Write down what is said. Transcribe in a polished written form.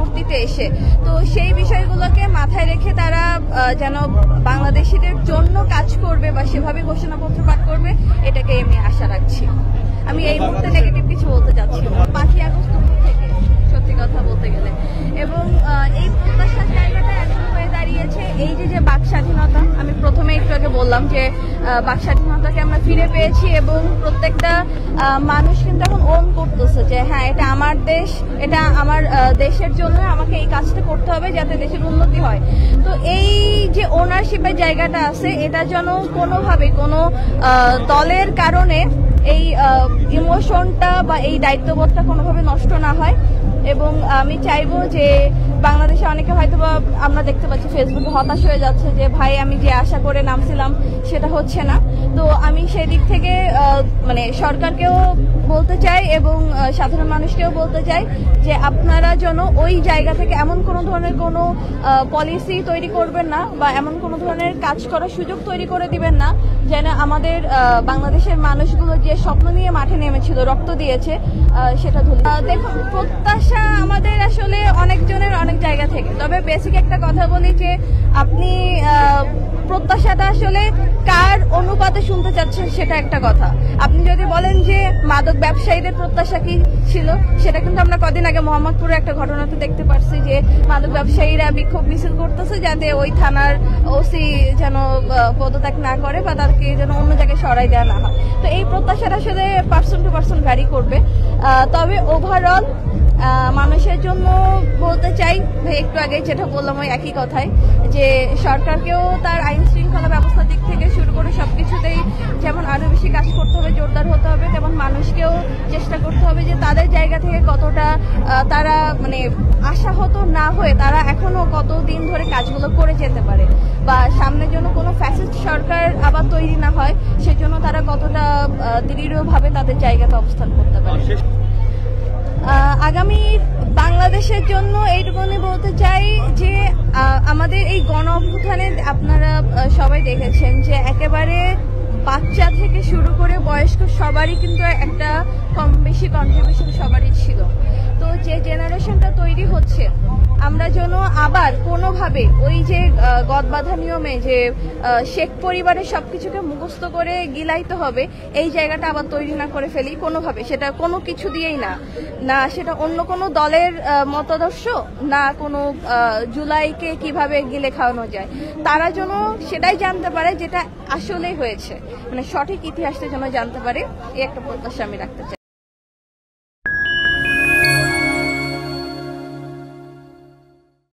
পরবর্তীতে এসে। তো সেই বিষয়গুলোকে মাথায় রেখে তারা যেন বাংলাদেশিদের জন্য কাজ করবে বা সেভাবে ঘোষণাপত্র পাঠ করবে, এটাকে আমি আশা রাখছি। আমি এই মুহূর্তে নেগেটিভ কিছু বলতে চাচ্ছি না 5ই আগস্ট থেকে, সত্যি কথা বলতে গেলে। এবং এই প্রত্যাশার জায়গাটা এখন হয়ে দাঁড়িয়েছে এই যে বাক স্বাধীনতা। আমি প্রথমে একটু আগে বললাম যে বাক স্বাধীনতাকে আমরা ফিরে পেয়েছি এবং প্রত্যেকটা মানুষ কিন্তু এখন ওন করতেছে যে হ্যাঁ, এটা আমার দেশ, এটা আমার দেশের জন্য আমাকে এই কাজটা করতে হবে যাতে দেশের উন্নতি হয়। তো এই যে ওনারশিপের জায়গাটা আছে, এটা যেন কোনোভাবে কোনো দলের কারণে এই ইমোশনটা বা এই দায়িত্ববোধটা কোনোভাবে নষ্ট না হয়। এবং আমি চাইবো যে বাংলাদেশে অনেকে হয়তো বা আমরা দেখতে পাচ্ছি ফেসবুকে হতাশ হয়ে যাচ্ছে যে ভাই আমি যে আশা করে নামছিলাম সেটা হচ্ছে না। তো আমি সেই দিক থেকে মানে সরকারকেও বলতে চাই এবং সাধারণ মানুষকেও বলতে চাই যে আপনারা যেন ওই জায়গা থেকে এমন কোনো ধরনের কোনো পলিসি তৈরি করবেন না বা এমন কোনো ধরনের কাজ করার সুযোগ তৈরি করে দিবেন না যেন আমাদের বাংলাদেশের মানুষগুলো যে স্বপ্ন নিয়ে মাঠে নেমেছিল, রক্ত দিয়েছে, সেটা ধরে। দেখুন, প্রত্যাশা আমাদের আসলে অনেকজনের অনেক জায়গা থেকে। তবে বেসিক একটা কথা বলি যে আপনি প্রত্যাশাটা আসলে কার অনুপাতে শুনতে চাচ্ছেন সেটা একটা কথা। আপনি যদি বলেন যে মাদক ব্যবসায়ীদের প্রত্যাশা কি ছিল, সেটা কিন্তু আমরা কদিন আগে মোহাম্মদপুরে একটা ঘটনাতে দেখতে পারছি যে মাদক ব্যবসায়ীরা বিক্ষোভ মিছিল করতেছে যাতে ওই থানার ওসি যেন পদত্যাগ না করে বা তাদেরকে যেন অন্য জায়গায় সরাই দেওয়া না হয়। তো এই প্রত্যাশাটা আসলে পার্সন টু পার্সন ভ্যারি করবে। তবে ওভারঅল মানুষের জন্য বলতে চাই, একটু আগে যেটা বললাম ওই একই কথাই, যে সরকারকেও তার আইন শৃঙ্খলা ব্যবস্থার দিক থেকে শুরু করে সবকিছুতেই যেমন আরো বেশি কাজ করতে হবে, জোরদার হতে হবে, তেমন মানুষকেও চেষ্টা করতে হবে যে তাদের জায়গা থেকে কতটা তারা মানে আশাহত না হয়ে তারা এখনো কতদিন ধরে কাজগুলো করে যেতে পারে, বা সামনের জন্য কোনো ফ্যাসিস্ট সরকার আবার তৈরি না হয় সেজন্য তারা কতটা দৃঢ়ভাবে তাদের জায়গাতে অবস্থান করতে পারে। আগামী বাংলাদেশের জন্য এইটুকুনি বলতে চাই যে আমাদের এই গণ অভ্যুত্থানে আপনারা সবাই দেখেছেন যে একেবারে বাচ্চা থেকে শুরু করে বয়স্ক সবারই কিন্তু একটা কম বেশি কন্ট্রিবিউশন সবারই ছিল। তো যে জেনারেশনটা তৈরি হচ্ছে, আমরা যেন আবার কোনোভাবে ওই যে গদবাঁধা নিয়মে যে শেখ পরিবারের সবকিছুকে মুখস্থ করে গিলাইতে হবে, এই জায়গাটা আবার তৈরি না করে ফেলি কোনোভাবে। সেটা কোনো কিছু দিয়েই না সেটা অন্য কোনো দলের মতাদর্শ, না কোনো জুলাইকে কিভাবে গিলে খাওয়ানো যায়। তারা যেন সেটাই জানতে পারে যেটা আসলেই হয়েছে, মানে সঠিক ইতিহাসটা যেন জানতে পারে, এই একটা প্রত্যাশা আমি রাখতে চাই।